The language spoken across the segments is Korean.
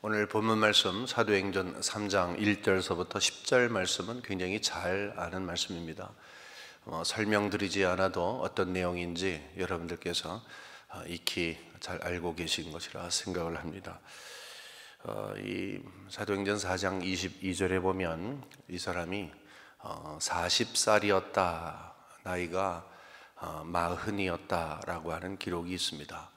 오늘 본문 말씀 사도행전 3장 1절서부터 10절 말씀은 굉장히 잘 아는 말씀입니다. 설명드리지 않아도 어떤 내용인지 여러분들께서 익히 잘 알고 계신 것이라 생각을 합니다. 이 사도행전 4장 22절에 보면 이 사람이 40살이었다, 나이가 40이었다라고 하는 기록이 있습니다.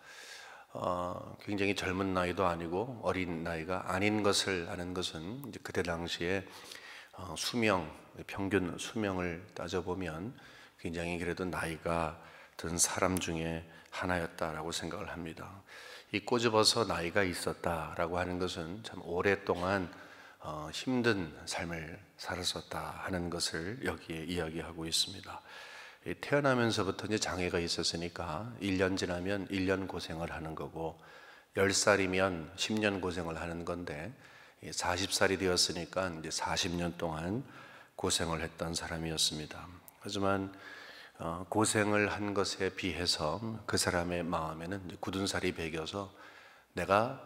굉장히 젊은 나이도 아니고 어린 나이가 아닌 것을 아는 것은 이제 그때 당시에 평균 수명을 따져보면 굉장히 그래도 나이가 든 사람 중에 하나였다라고 생각을 합니다. 이 꼬집어서 나이가 있었다라고 하는 것은 참 오랫동안 힘든 삶을 살았었다 하는 것을 여기에 이야기하고 있습니다. 태어나면서부터 이제 장애가 있었으니까 1년 지나면 1년 고생을 하는 거고 10살이면 10년 고생을 하는 건데 40살이 되었으니까 이제 40년 동안 고생을 했던 사람이었습니다. 하지만 고생을 한 것에 비해서 그 사람의 마음에는 이제 굳은 살이 배겨서 내가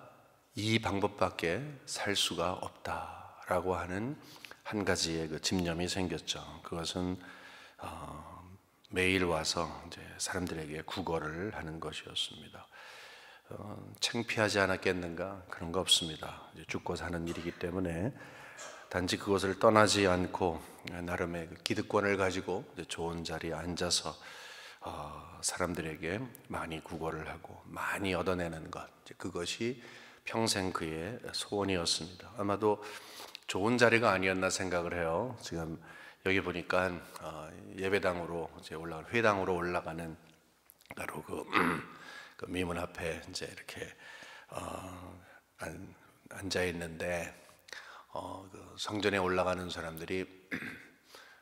이 방법밖에 살 수가 없다라고 하는 한 가지의 그 집념이 생겼죠. 그것은 매일 와서 이제 사람들에게 구걸을 하는 것이었습니다. 창피하지 않았겠는가? 그런 거 없습니다. 이제 죽고 사는 일이기 때문에 단지 그것을 떠나지 않고 나름의 기득권을 가지고 이제 좋은 자리에 앉아서 사람들에게 많이 구걸을 하고 많이 얻어내는 것, 이제 그것이 평생 그의 소원이었습니다. 아마도 좋은 자리가 아니었나 생각을 해요. 지금 여기 보니까 예배당으로 이제 회당으로 올라가는 바로 그 미문 앞에 이제 이렇게 앉아 있는데 그 성전에 올라가는 사람들이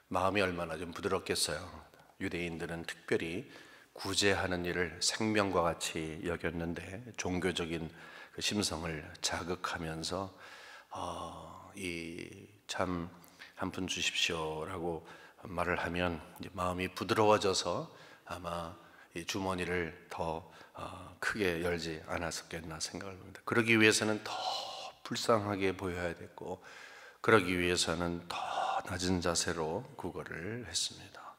마음이 얼마나 좀 부드럽겠어요. 유대인들은 특별히 구제하는 일을 생명과 같이 여겼는데 종교적인 그 심성을 자극하면서 이 참 한 푼 주십시오라고 말을 하면 이제 마음이 부드러워져서 아마 이 주머니를 더 크게 열지 않았었겠나 생각을 합니다. 그러기 위해서는 더 불쌍하게 보여야 됐고, 그러기 위해서는 더 낮은 자세로 구걸을 했습니다.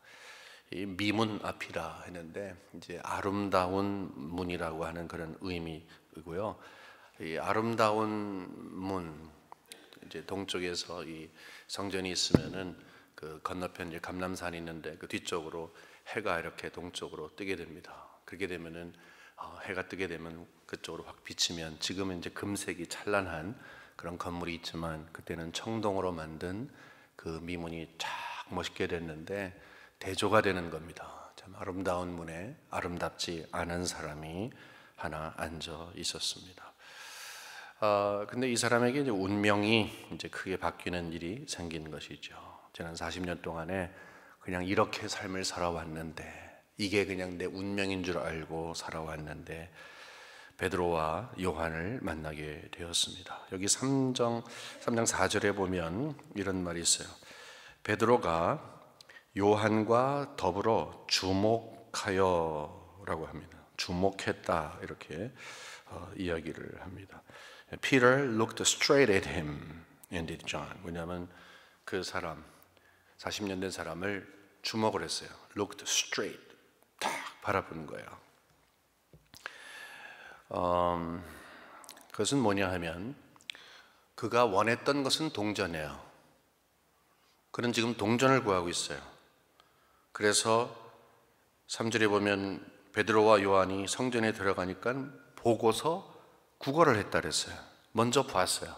이 미문 앞이라 했는데 이제 아름다운 문이라고 하는 그런 의미이고요. 이 아름다운 문, 이제 동쪽에서 이 성전이 있으면은 그 건너편 이제 감람산이 있는데 그 뒤쪽으로 해가 이렇게 동쪽으로 뜨게 됩니다. 그렇게 되면은 해가 뜨게 되면 그쪽으로 확 비치면, 지금은 이제 금색이 찬란한 그런 건물이 있지만 그때는 청동으로 만든 그 미문이 쫙 멋있게 됐는데 대조가 되는 겁니다. 참 아름다운 문에 아름답지 않은 사람이 하나 앉아 있었습니다. 근데 이 사람에게 이제 운명이 이제 크게 바뀌는 일이 생긴 것이죠. 지난 40년 동안에 그냥 이렇게 삶을 살아왔는데, 이게 그냥 내 운명인 줄 알고 살아왔는데 베드로와 요한을 만나게 되었습니다. 여기 3장 4절에 보면 이런 말이 있어요. 베드로가 요한과 더불어 주목하여 라고 합니다. 주목했다, 이렇게 이야기를 합니다. Peter looked straight at him and did John. 왜냐하면 그 사람, 40년 된 사람을 주목을 했어요. Looked straight, 딱 바라보는 거예요. 그것은 뭐냐 하면 그가 원했던 것은 동전이에요. 그는 지금 동전을 구하고 있어요. 그래서 3절에 보면 베드로와 요한이 성전에 들어가니까 보고서 구걸을 했다 그랬어요. 먼저 봤어요.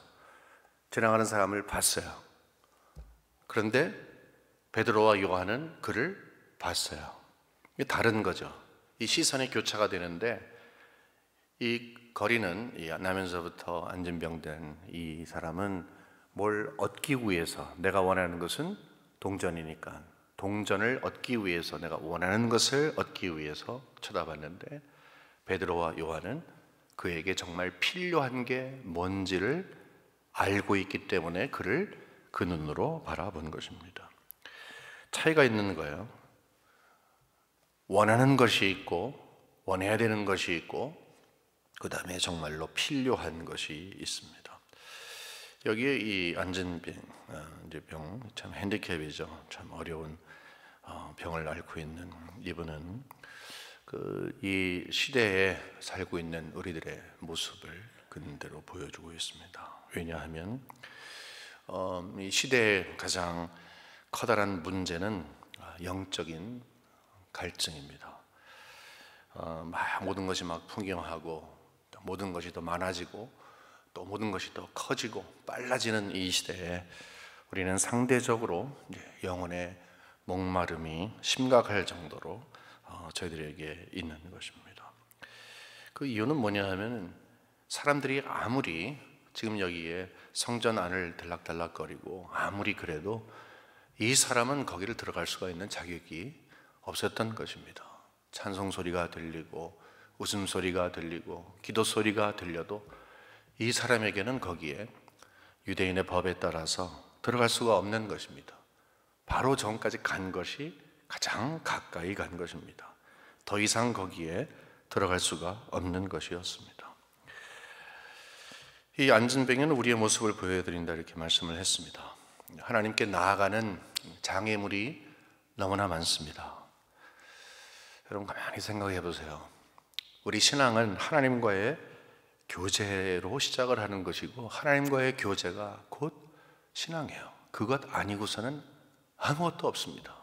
지나가는 사람을 봤어요. 그런데 베드로와 요한은 그를 봤어요. 이게 다른 거죠. 이 시선의 교차가 되는데, 이 거리는 나면서부터 안진병된 이 사람은 뭘 얻기 위해서, 내가 원하는 것은 동전이니까 동전을 얻기 위해서, 내가 원하는 것을 얻기 위해서 쳐다봤는데 베드로와 요한은 그에게 정말 필요한 게 뭔지를 알고 있기 때문에 그를 그 눈으로 바라본 것입니다. 차이가 있는 거예요. 원하는 것이 있고 원해야 되는 것이 있고 그 다음에 정말로 필요한 것이 있습니다. 여기에 이 안진병, 이제 병, 참 핸디캡이죠. 참 어려운 병을 앓고 있는 이분은 이 시대에 살고 있는 우리들의 모습을 그대로 보여주고 있습니다. 왜냐하면 이 시대의 가장 커다란 문제는 영적인 갈증입니다. 모든 것이 막 풍경하고 모든 것이 더 많아지고 또 모든 것이 더 커지고 빨라지는 이 시대에 우리는 상대적으로 영혼의 목마름이 심각할 정도로 저희들에게 있는 것입니다. 그 이유는 뭐냐 하면 사람들이 아무리 지금 여기에 성전 안을 들락달락거리고 아무리 그래도 이 사람은 거기를 들어갈 수가 있는 자격이 없었던 것입니다. 찬송 소리가 들리고 웃음소리가 들리고 기도 소리가 들려도 이 사람에게는 거기에 유대인의 법에 따라서 들어갈 수가 없는 것입니다. 바로 전까지 간 것이 가장 가까이 간 것입니다. 더 이상 거기에 들어갈 수가 없는 것이었습니다. 이 안진병은 우리의 모습을 보여드린다 이렇게 말씀을 했습니다. 하나님께 나아가는 장애물이 너무나 많습니다. 여러분 가만히 생각해 보세요. 우리 신앙은 하나님과의 교제로 시작을 하는 것이고 하나님과의 교제가 곧 신앙이에요. 그것 아니고서는 아무것도 없습니다.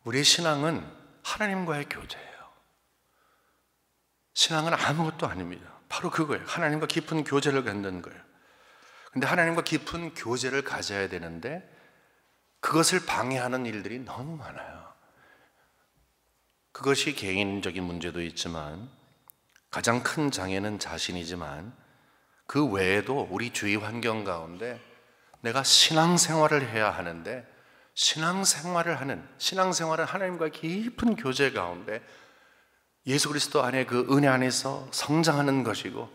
우리의 신앙은 하나님과의 교제예요. 신앙은 아무것도 아닙니다. 바로 그거예요. 하나님과 깊은 교제를 갖는 거예요. 근데 하나님과 깊은 교제를 가져야 되는데 그것을 방해하는 일들이 너무 많아요. 그것이 개인적인 문제도 있지만 가장 큰 장애는 자신이지만 그 외에도 우리 주위 환경 가운데 내가 신앙생활을 해야 하는데 신앙생활은 하나님과 깊은 교제 가운데 예수 그리스도 안에 그 은혜 안에서 성장하는 것이고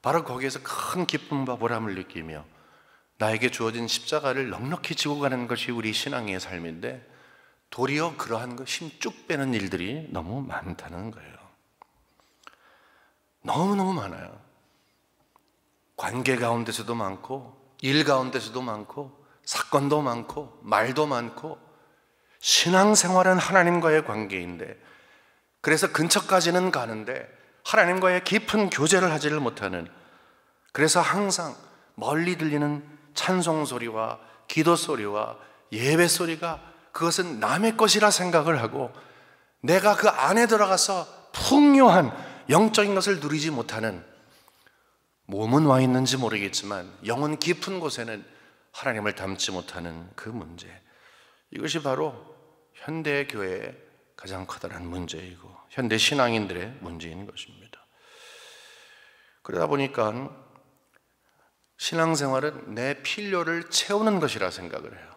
바로 거기에서 큰 기쁨과 보람을 느끼며 나에게 주어진 십자가를 넉넉히 지고 가는 것이 우리 신앙의 삶인데 도리어 그러한 거 힘 쭉 빼는 일들이 너무 많다는 거예요. 너무너무 많아요. 관계 가운데서도 많고 일 가운데서도 많고 사건도 많고 말도 많고 신앙생활은 하나님과의 관계인데 그래서 근처까지는 가는데 하나님과의 깊은 교제를 하지를 못하는, 그래서 항상 멀리 들리는 찬송 소리와 기도 소리와 예배 소리가 그것은 남의 것이라 생각을 하고 내가 그 안에 들어가서 풍요한 영적인 것을 누리지 못하는, 몸은 와 있는지 모르겠지만 영혼 깊은 곳에는 하나님을 닮지 못하는 그 문제, 이것이 바로 현대 교회의 가장 커다란 문제이고 현대 신앙인들의 문제인 것입니다. 그러다 보니까 신앙생활은 내 필요를 채우는 것이라 생각을 해요.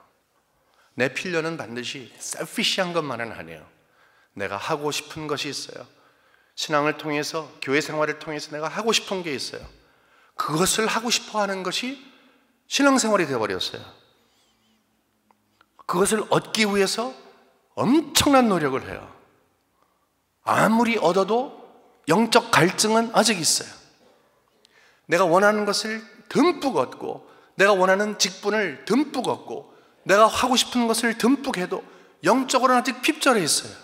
내 필요는 반드시 셀피시한 것만은 아니에요. 내가 하고 싶은 것이 있어요. 신앙을 통해서, 교회 생활을 통해서 내가 하고 싶은 게 있어요. 그것을 하고 싶어 하는 것이 신앙생활이 되어버렸어요. 그것을 얻기 위해서 엄청난 노력을 해요. 아무리 얻어도 영적 갈증은 아직 있어요. 내가 원하는 것을 듬뿍 얻고 내가 원하는 직분을 듬뿍 얻고 내가 하고 싶은 것을 듬뿍 해도 영적으로는 아직 핍절해 있어요.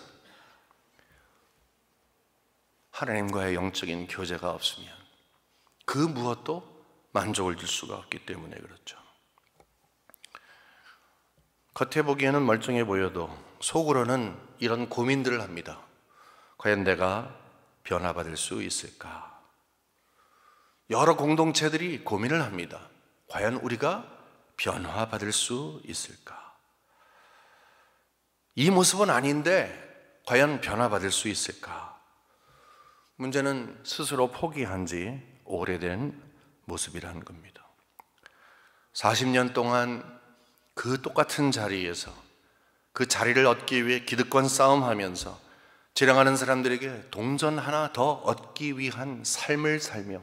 하나님과의 영적인 교제가 없으면 그 무엇도 만족을 줄 수가 없기 때문에 그렇죠. 겉에 보기에는 멀쩡해 보여도 속으로는 이런 고민들을 합니다. 과연 내가 변화받을 수 있을까? 여러 공동체들이 고민을 합니다. 과연 우리가 변화받을 수 있을까? 이 모습은 아닌데 과연 변화받을 수 있을까? 문제는 스스로 포기한 지 오래된 모습이라는 겁니다. 40년 동안 그 똑같은 자리에서 그 자리를 얻기 위해 기득권 싸움하면서 지나가는 사람들에게 동전 하나 더 얻기 위한 삶을 살며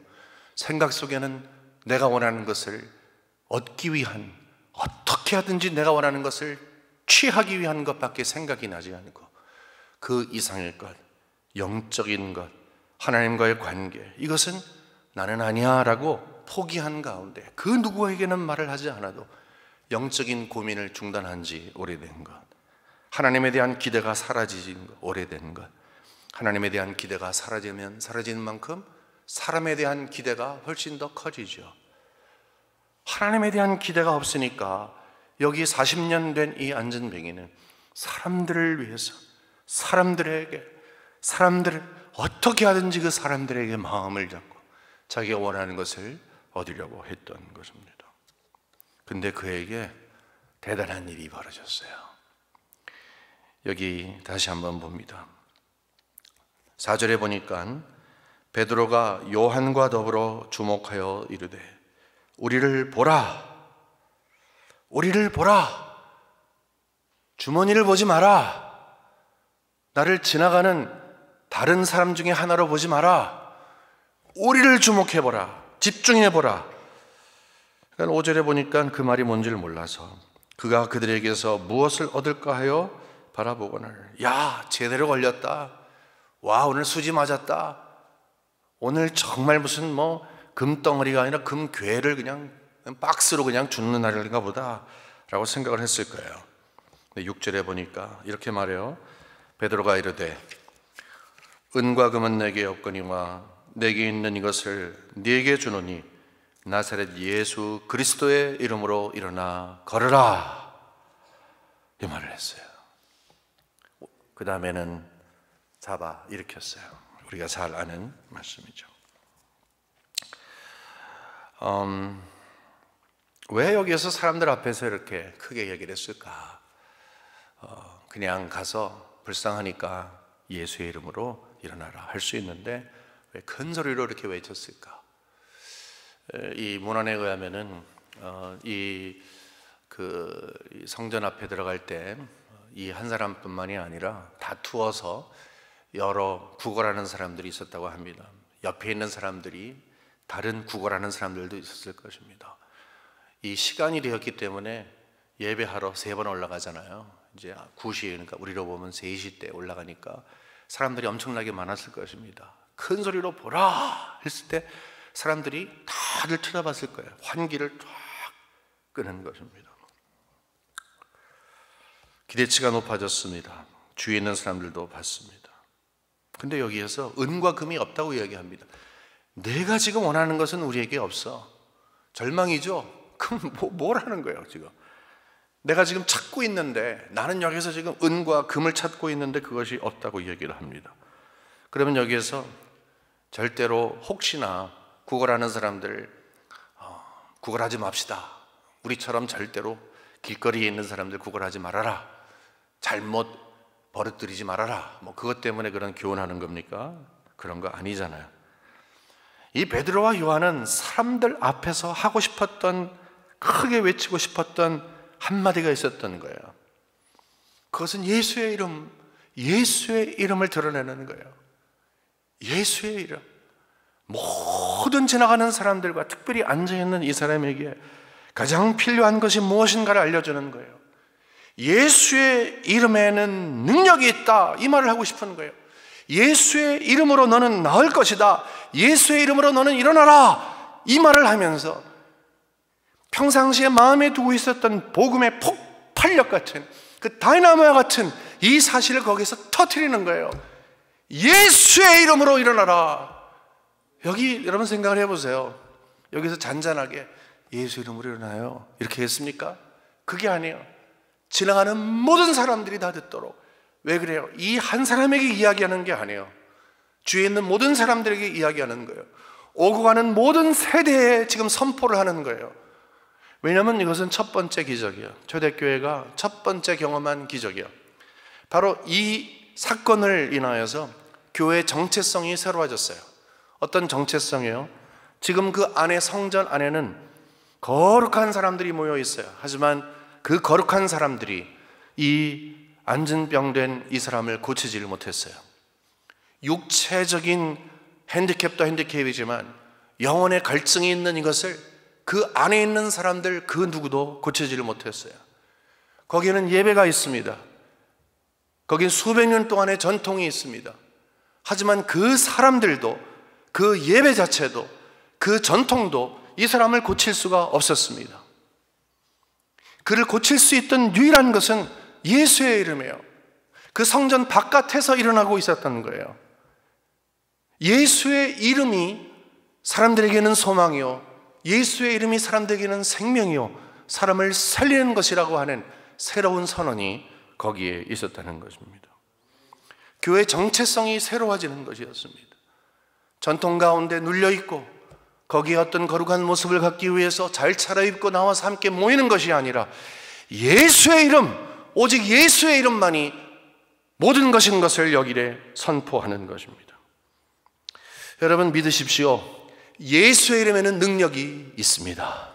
생각 속에는 내가 원하는 것을 얻기 위한, 어떻게 하든지 내가 원하는 것을 취하기 위한 것밖에 생각이 나지 않고 그 이상의 것, 영적인 것, 하나님과의 관계, 이것은 나는 아니야 라고 포기한 가운데 그 누구에게는 말을 하지 않아도 영적인 고민을 중단한 지 오래된 것, 하나님에 대한 기대가 사라진 것, 오래된 것, 하나님에 대한 기대가 사라지면 사라지는 만큼 사람에 대한 기대가 훨씬 더 커지죠. 하나님에 대한 기대가 없으니까 여기 40년 된 이 안전뱅이는 사람들을 위해서, 사람들을 어떻게 하든지 그 사람들에게 마음을 잡고 자기가 원하는 것을 얻으려고 했던 것입니다. 근데 그에게 대단한 일이 벌어졌어요. 여기 다시 한번 봅니다. 4절에 보니까 베드로가 요한과 더불어 주목하여 이르되 우리를 보라, 우리를 보라, 주머니를 보지 마라, 나를 지나가는 다른 사람 중에 하나로 보지 마라, 우리를 주목해보라, 집중해보라. 그러니까 5절에 보니까 그 말이 뭔지를 몰라서 그가 그들에게서 무엇을 얻을까 하여 바라보거늘, 야, 제대로 걸렸다, 와, 오늘 수지 맞았다, 오늘 정말 무슨 금덩어리가 아니라 금괴를 그냥 박스로 그냥 주는 날인가 보다 라고 생각을 했을 거예요. 근데 6절에 보니까 이렇게 말해요. 베드로가 이르되 은과 금은 내게 없거니와 내게 있는 이것을 네게 주노니 나사렛 예수 그리스도의 이름으로 일어나 걸으라, 이 말을 했어요. 그 다음에는 잡아 일으켰어요. 우리가 잘 아는 말씀이죠. 왜 여기에서 사람들 앞에서 이렇게 크게 얘기를 했을까? 그냥 가서 불쌍하니까 예수의 이름으로 일어나라 할 수 있는데 왜 큰 소리로 이렇게 외쳤을까? 이 문헌에 의하면은 이 성전 앞에 들어갈 때 이 한 사람뿐만이 아니라 다투어서 여러 구걸하는 사람들이 있었다고 합니다. 옆에 있는 사람들이 다른 구걸하는 사람들도 있었을 것입니다. 이 시간이 되었기 때문에 예배하러 3번 올라가잖아요. 이제 9시, 그러니까 우리로 보면 3시 때 올라가니까 사람들이 엄청나게 많았을 것입니다. 큰 소리로 보라 했을 때 사람들이 다들 쳐다봤을 거예요. 환기를 쫙 끄는 것입니다. 기대치가 높아졌습니다. 주위에 있는 사람들도 봤습니다. 근데 여기에서 은과 금이 없다고 이야기합니다. 내가 지금 원하는 것은 우리에게 없어. 절망이죠? 그럼 뭘 하는 거예요 지금? 내가 지금 찾고 있는데, 나는 여기서 지금 은과 금을 찾고 있는데 그것이 없다고 얘기를 합니다. 그러면 여기에서 절대로 혹시나 구걸하는 사람들 구걸하지 맙시다, 우리처럼 절대로 길거리에 있는 사람들 구걸하지 말아라, 잘못 버릇들이지 말아라, 그것 때문에 그런 교훈하는 겁니까? 그런 거 아니잖아요. 이 베드로와 요한은 사람들 앞에서 하고 싶었던, 크게 외치고 싶었던 한마디가 있었던 거예요. 그것은 예수의 이름, 예수의 이름을 드러내는 거예요. 예수의 이름. 모든 지나가는 사람들과 특별히 앉아있는 이 사람에게 가장 필요한 것이 무엇인가를 알려주는 거예요. 예수의 이름에는 능력이 있다, 이 말을 하고 싶은 거예요. 예수의 이름으로 너는 나을 것이다, 예수의 이름으로 너는 일어나라, 이 말을 하면서 평상시에 마음에 두고 있었던 복음의 폭발력 같은, 그 다이나모와 같은 이 사실을 거기서 터뜨리는 거예요. 예수의 이름으로 일어나라. 여기 여러분 생각을 해보세요. 여기서 잔잔하게 예수 이름으로 일어나요 이렇게 했습니까? 그게 아니에요. 지나가는 모든 사람들이 다 듣도록. 왜 그래요? 이 한 사람에게 이야기하는 게 아니에요. 주위에 있는 모든 사람들에게 이야기하는 거예요. 오고 가는 모든 세대에 지금 선포를 하는 거예요. 왜냐하면 이것은 첫 번째 기적이에요. 초대교회가 첫 번째 경험한 기적이에요. 바로 이 사건을 인하여서 교회의 정체성이 새로워졌어요. 어떤 정체성이에요? 지금 그 안에, 성전 안에는 거룩한 사람들이 모여 있어요. 하지만 그 거룩한 사람들이 이 안전병된 이 사람을 고치지를 못했어요. 육체적인 핸디캡도 핸디캡이지만 영혼의 갈증이 있는 이것을 그 안에 있는 사람들 그 누구도 고치지를 못했어요. 거기에는 예배가 있습니다. 거기는 수백 년 동안의 전통이 있습니다. 하지만 그 사람들도, 그 예배 자체도, 그 전통도 이 사람을 고칠 수가 없었습니다. 그를 고칠 수 있던 유일한 것은 예수의 이름이에요. 그 성전 바깥에서 일어나고 있었던 거예요. 예수의 이름이 사람들에게는 소망이요, 예수의 이름이 사람들에게는 생명이요, 사람을 살리는 것이라고 하는 새로운 선언이 거기에 있었다는 것입니다. 교회의 정체성이 새로워지는 것이었습니다. 전통 가운데 눌려있고 거기에 어떤 거룩한 모습을 갖기 위해서 잘 차려입고 나와서 함께 모이는 것이 아니라 예수의 이름, 오직 예수의 이름만이 모든 것인 것을 여기에 선포하는 것입니다. 여러분 믿으십시오. 예수의 이름에는 능력이 있습니다.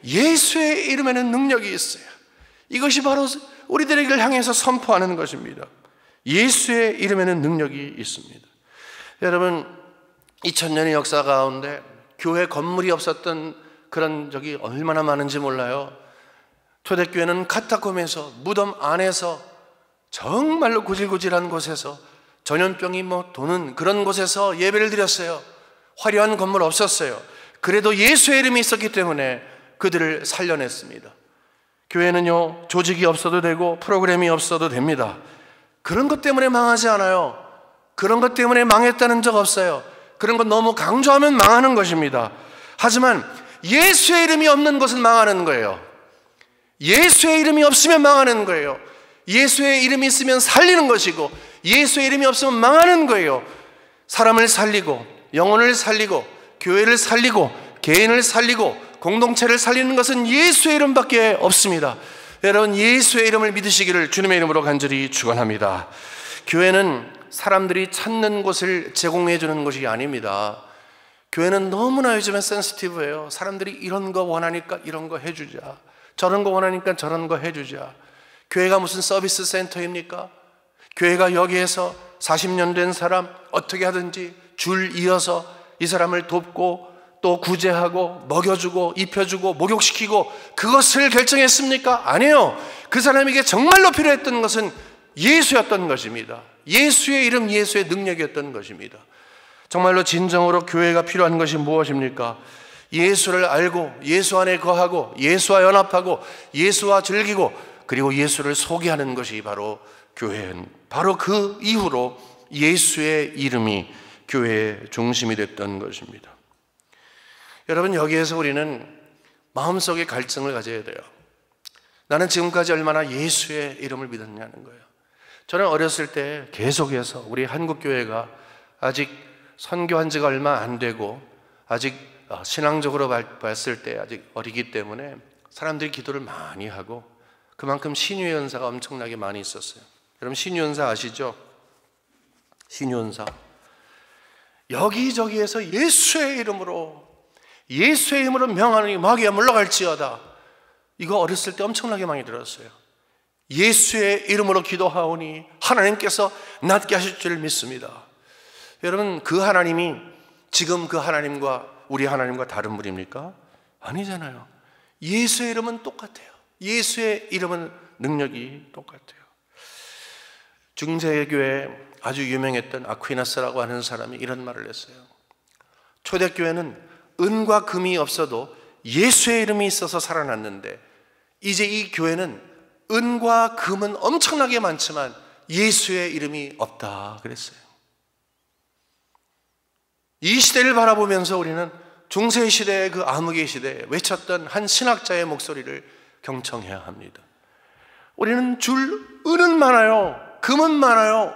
예수의 이름에는 능력이 있어요. 이것이 바로 우리들에게 향해서 선포하는 것입니다. 예수의 이름에는 능력이 있습니다. 여러분 2000년의 역사 가운데 교회 건물이 없었던 그런 적이 얼마나 많은지 몰라요. 초대교회는 카타콤에서, 무덤 안에서, 정말로 구질구질한 곳에서, 전염병이 도는 그런 곳에서 예배를 드렸어요. 화려한 건물 없었어요. 그래도 예수의 이름이 있었기 때문에 그들을 살려냈습니다. 교회는요, 조직이 없어도 되고 프로그램이 없어도 됩니다. 그런 것 때문에 망하지 않아요. 그런 것 때문에 망했다는 적 없어요. 그런 것 너무 강조하면 망하는 것입니다. 하지만 예수의 이름이 없는 것은 망하는 거예요. 예수의 이름이 없으면 망하는 거예요. 예수의 이름이 있으면 살리는 것이고, 예수의 이름이 없으면 망하는 거예요. 사람을 살리고, 영혼을 살리고, 교회를 살리고, 개인을 살리고, 공동체를 살리는 것은 예수의 이름밖에 없습니다. 여러분 예수의 이름을 믿으시기를 주님의 이름으로 간절히 축원합니다. 교회는 사람들이 찾는 곳을 제공해 주는 것이 아닙니다. 교회는 너무나 요즘에 센시티브해요. 사람들이 이런 거 원하니까 이런 거 해주자, 저런 거 원하니까 저런 거 해주자. 교회가 무슨 서비스 센터입니까? 교회가 여기에서 40년 된 사람 어떻게 하든지 줄 이어서 이 사람을 돕고 또 구제하고 먹여주고 입혀주고 목욕시키고 그것을 결정했습니까? 아니에요. 그 사람에게 정말로 필요했던 것은 예수였던 것입니다. 예수의 이름, 예수의 능력이었던 것입니다. 정말로 진정으로 교회가 필요한 것이 무엇입니까? 예수를 알고 예수 안에 거하고 예수와 연합하고 예수와 즐기고 그리고 예수를 소개하는 것이 바로 교회는, 바로 그 이후로 예수의 이름이 교회의 중심이 됐던 것입니다. 여러분 여기에서 우리는 마음속에 갈증을 가져야 돼요. 나는 지금까지 얼마나 예수의 이름을 믿었냐는 거예요. 저는 어렸을 때 계속해서 우리 한국교회가 아직 선교한 지가 얼마 안 되고 아직 신앙적으로 봤을 때 아직 어리기 때문에 사람들이 기도를 많이 하고 그만큼 신유의 은사가 엄청나게 많이 있었어요. 여러분 신유의 은사 아시죠? 신유의 은사 여기저기에서 예수의 이름으로 명하노니 마귀야 물러갈지어다. 이거 어렸을 때 엄청나게 많이 들었어요. 예수의 이름으로 기도하오니 하나님께서 낫게 하실 줄 믿습니다. 여러분 그 하나님이 지금 그 하나님과 우리 하나님과 다른 분입니까? 아니잖아요. 예수의 이름은 똑같아요. 예수의 이름은 능력이 똑같아요. 중세교회에 아주 유명했던 아퀴나스라고 하는 사람이 이런 말을 했어요. 초대교회는 은과 금이 없어도 예수의 이름이 있어서 살아났는데 이제 이 교회는 은과 금은 엄청나게 많지만 예수의 이름이 없다 그랬어요. 이 시대를 바라보면서 우리는 중세시대의 그 암흑의 시대에 외쳤던 한 신학자의 목소리를 경청해야 합니다. 우리는 은은 많아요, 금은 많아요,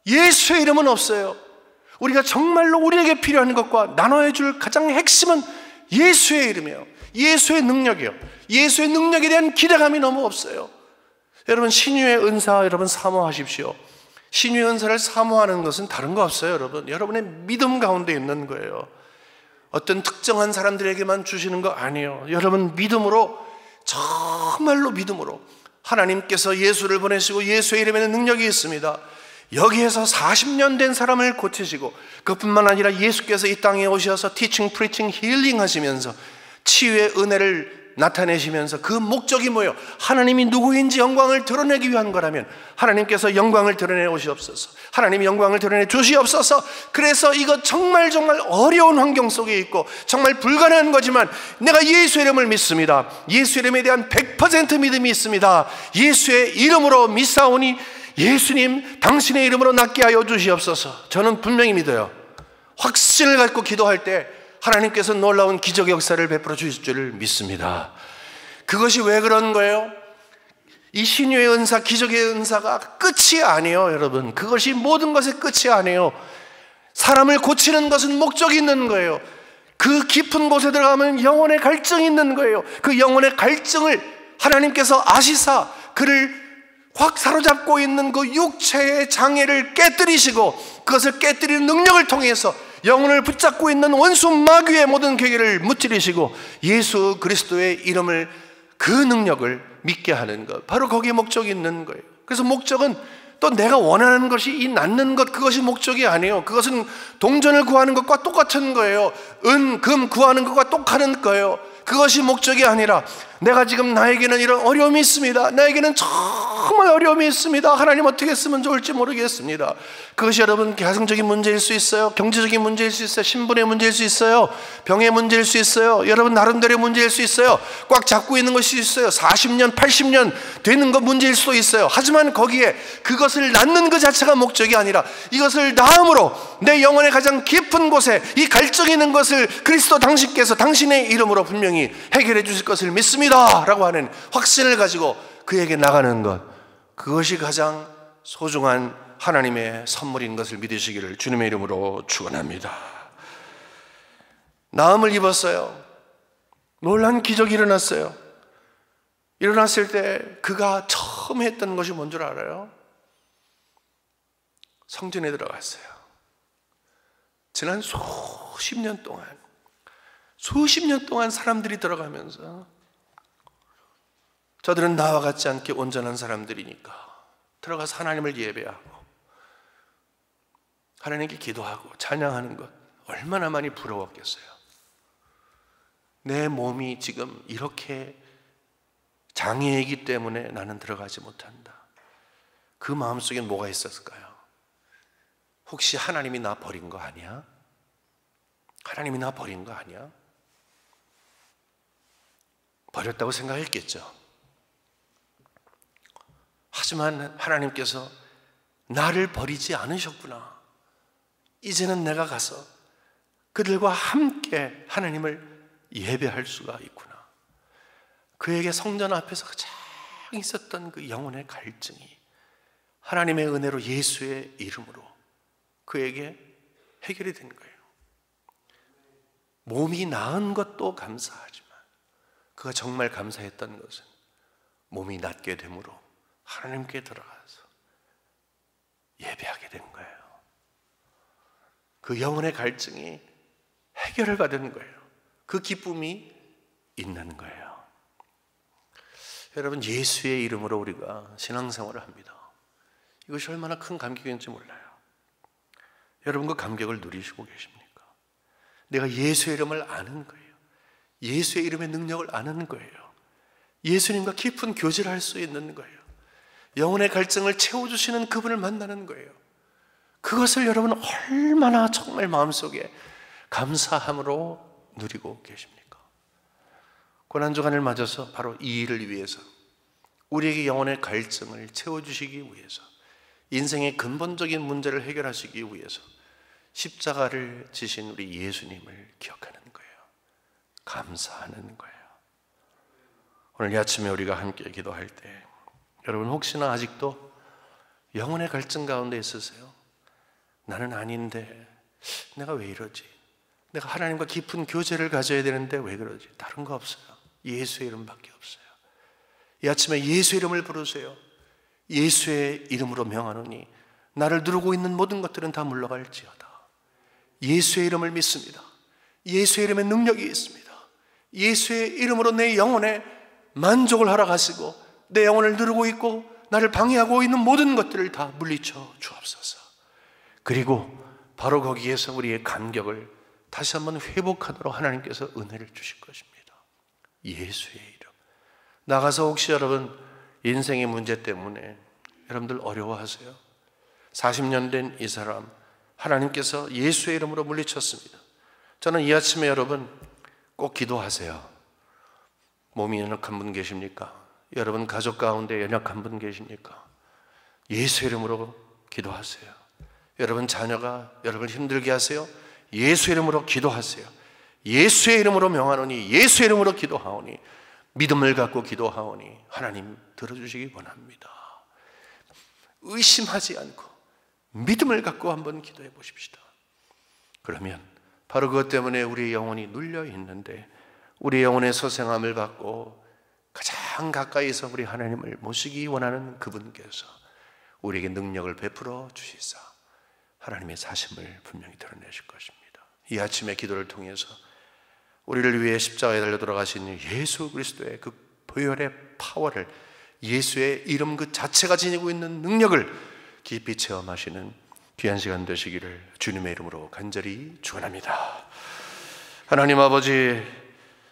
예수의 이름은 없어요. 우리가 정말로 우리에게 필요한 것과 나눠야 줄 가장 핵심은 예수의 이름이에요. 예수의 능력이에요. 예수의 능력에 대한 기대감이 너무 없어요. 여러분 신유의 은사 여러분 사모하십시오. 신유의 은사를 사모하는 것은 다른 거 없어요. 여러분의 믿음 가운데 있는 거예요. 어떤 특정한 사람들에게만 주시는 거 아니에요. 여러분 믿음으로, 정말로 믿음으로 하나님께서 예수를 보내시고 예수의 이름에는 능력이 있습니다. 여기에서 40년 된 사람을 고치시고 그뿐만 아니라 예수께서 이 땅에 오셔서 티칭, 프리칭, 힐링 하시면서 치유의 은혜를 나타내시면서 그 목적이 뭐예요? 하나님이 누구인지 영광을 드러내기 위한 거라면 하나님께서 영광을 드러내 오시옵소서. 하나님이 영광을 드러내 주시옵소서. 그래서 이거 정말 어려운 환경 속에 있고 정말 불가능한 거지만 내가 예수의 이름을 믿습니다. 예수의 이름에 대한 100% 믿음이 있습니다. 예수의 이름으로 믿사오니 예수님 당신의 이름으로 낫게 하여 주시옵소서. 저는 분명히 믿어요. 확신을 갖고 기도할 때 하나님께서 놀라운 기적의 역사를 베풀어 주실 줄을 믿습니다. 그것이 왜 그런 거예요? 이 신유의 은사, 기적의 은사가 끝이 아니에요, 여러분. 그것이 모든 것의 끝이 아니에요. 사람을 고치는 것은 목적이 있는 거예요. 그 깊은 곳에 들어가면 영혼의 갈증이 있는 거예요. 그 영혼의 갈증을 하나님께서 아시사 그를 확 사로잡고 있는 그 육체의 장애를 깨뜨리시고 그것을 깨뜨리는 능력을 통해서 영혼을 붙잡고 있는 원수 마귀의 모든 계계를 무찌르시고 예수 그리스도의 이름을, 그 능력을 믿게 하는 것, 바로 거기에 목적이 있는 거예요. 그래서 목적은 또 내가 원하는 것이 이 낫는 것, 그것이 목적이 아니에요. 그것은 동전을 구하는 것과 똑같은 거예요. 은, 금 구하는 것과 똑같은 거예요. 그것이 목적이 아니라 내가 지금 나에게는 이런 어려움이 있습니다. 나에게는 정말 어려움이 있습니다. 하나님 어떻게 쓰면 좋을지 모르겠습니다. 그것이 여러분 가정적인 문제일 수 있어요. 경제적인 문제일 수 있어요. 신분의 문제일 수 있어요. 병의 문제일 수 있어요. 여러분 나름대로의 문제일 수 있어요. 꽉 잡고 있는 것이 있어요. 40년, 80년 되는 것 문제일 수도 있어요. 하지만 거기에 그것을 낳는 그 자체가 목적이 아니라 이것을 낳음으로 내 영혼의 가장 깊은 곳에 이 갈증이 있는 것을 그리스도 당신께서 당신의 이름으로 분명히 해결해 주실 것을 믿습니다 라고 하는 확신을 가지고 그에게 나가는 것, 그것이 가장 소중한 하나님의 선물인 것을 믿으시기를 주님의 이름으로 축원합니다. 나음을 입었어요. 놀란 기적이 일어났어요. 일어났을 때 그가 처음 했던 것이 뭔 줄 알아요? 성전에 들어갔어요. 지난 수십 년 동안 사람들이 들어가면서 저들은 나와 같지 않게 온전한 사람들이니까 들어가서 하나님을 예배하고 하나님께 기도하고 찬양하는 것 얼마나 많이 부러웠겠어요. 내 몸이 지금 이렇게 장애이기 때문에 나는 들어가지 못한다. 그 마음속엔 뭐가 있었을까요? 혹시 하나님이 나 버린 거 아니야? 하나님이 나 버린 거 아니야? 버렸다고 생각했겠죠. 하지만 하나님께서 나를 버리지 않으셨구나. 이제는 내가 가서 그들과 함께 하나님을 예배할 수가 있구나. 그에게 성전 앞에서 가장 있었던 그 영혼의 갈증이 하나님의 은혜로 예수의 이름으로 그에게 해결이 된 거예요. 몸이 나은 것도 감사하지만 그가 정말 감사했던 것은 몸이 낫게 됨으로 하나님께 들어가서 예배하게 된 거예요. 그 영혼의 갈증이 해결을 받은 거예요. 그 기쁨이 있는 거예요. 여러분, 예수의 이름으로 우리가 신앙생활을 합니다. 이것이 얼마나 큰 감격인지 몰라요. 여러분 그 감격을 누리시고 계십니까? 내가 예수의 이름을 아는 거예요. 예수의 이름의 능력을 아는 거예요. 예수님과 깊은 교제를 할 수 있는 거예요. 영혼의 갈증을 채워주시는 그분을 만나는 거예요. 그것을 여러분 얼마나 정말 마음속에 감사함으로 누리고 계십니까? 고난주간을 맞아서 바로 이 일을 위해서, 우리에게 영혼의 갈증을 채워주시기 위해서, 인생의 근본적인 문제를 해결하시기 위해서 십자가를 지신 우리 예수님을 기억하는 거예요. 감사하는 거예요. 오늘 이 아침에 우리가 함께 기도할 때 여러분 혹시나 아직도 영혼의 갈증 가운데 있으세요? 나는 아닌데 내가 왜 이러지? 내가 하나님과 깊은 교제를 가져야 되는데 왜 그러지? 다른 거 없어요. 예수의 이름밖에 없어요. 이 아침에 예수의 이름을 부르세요. 예수의 이름으로 명하노니 나를 누르고 있는 모든 것들은 다 물러갈지어다. 예수의 이름을 믿습니다. 예수의 이름에 능력이 있습니다. 예수의 이름으로 내 영혼에 만족을 하러 가시고 내 영혼을 누르고 있고 나를 방해하고 있는 모든 것들을 다 물리쳐 주옵소서. 그리고 바로 거기에서 우리의 감격을 다시 한번 회복하도록 하나님께서 은혜를 주실 것입니다. 예수의 이름. 나가서 혹시 여러분 인생의 문제 때문에 여러분들 어려워하세요? 40년 된 이 사람 하나님께서 예수의 이름으로 물리쳤습니다. 저는 이 아침에 여러분 꼭 기도하세요. 몸이 연약한 분 계십니까? 여러분 가족 가운데 연약한 분 계십니까? 예수의 이름으로 기도하세요. 여러분 자녀가 여러분을 힘들게 하세요? 예수의 이름으로 기도하세요. 예수의 이름으로 명하노니, 예수의 이름으로 기도하오니, 믿음을 갖고 기도하오니 하나님 들어주시기 원합니다. 의심하지 않고 믿음을 갖고 한번 기도해 보십시다. 그러면 바로 그것 때문에 우리의 영혼이 눌려 있는데, 우리의 영혼의 소생함을 받고 가장 가까이서 우리 하나님을 모시기 원하는 그분께서 우리에게 능력을 베풀어 주시사 하나님의 사심을 분명히 드러내실 것입니다. 이 아침의 기도를 통해서 우리를 위해 십자가에 달려 돌아가신 예수 그리스도의 그 보혈의 파워를, 예수의 이름 그 자체가 지니고 있는 능력을 깊이 체험하시는 귀한 시간 되시기를 주님의 이름으로 간절히 축원합니다. 하나님 아버지,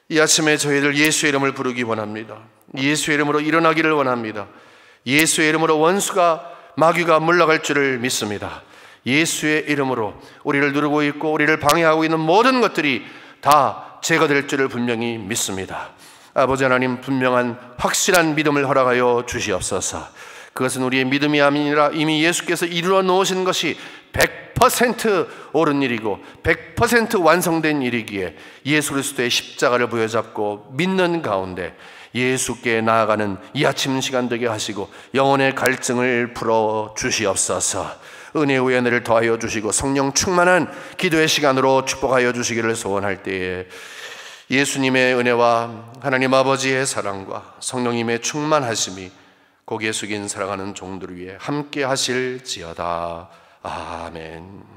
이 아침에 저희들 예수의 이름을 부르기 원합니다. 예수의 이름으로 일어나기를 원합니다. 예수의 이름으로 원수가, 마귀가 물러갈 줄을 믿습니다. 예수의 이름으로 우리를 누르고 있고 우리를 방해하고 있는 모든 것들이 다 제거될 줄을 분명히 믿습니다. 아버지 하나님, 분명한 확실한 믿음을 허락하여 주시옵소서. 그것은 우리의 믿음이 아니라 이미 예수께서 이루어 놓으신 것이 100% 옳은 일이고 100% 완성된 일이기에 예수 그리스도의 십자가를 부여잡고 믿는 가운데 예수께 나아가는 이 아침 시간 되게 하시고 영혼의 갈증을 풀어 주시옵소서. 은혜의 은혜를 더하여 주시고 성령 충만한 기도의 시간으로 축복하여 주시기를 소원할 때에 예수님의 은혜와 하나님 아버지의 사랑과 성령님의 충만하심이 고개 숙인 살아가는 종들 위에 함께 하실지어다. 아멘.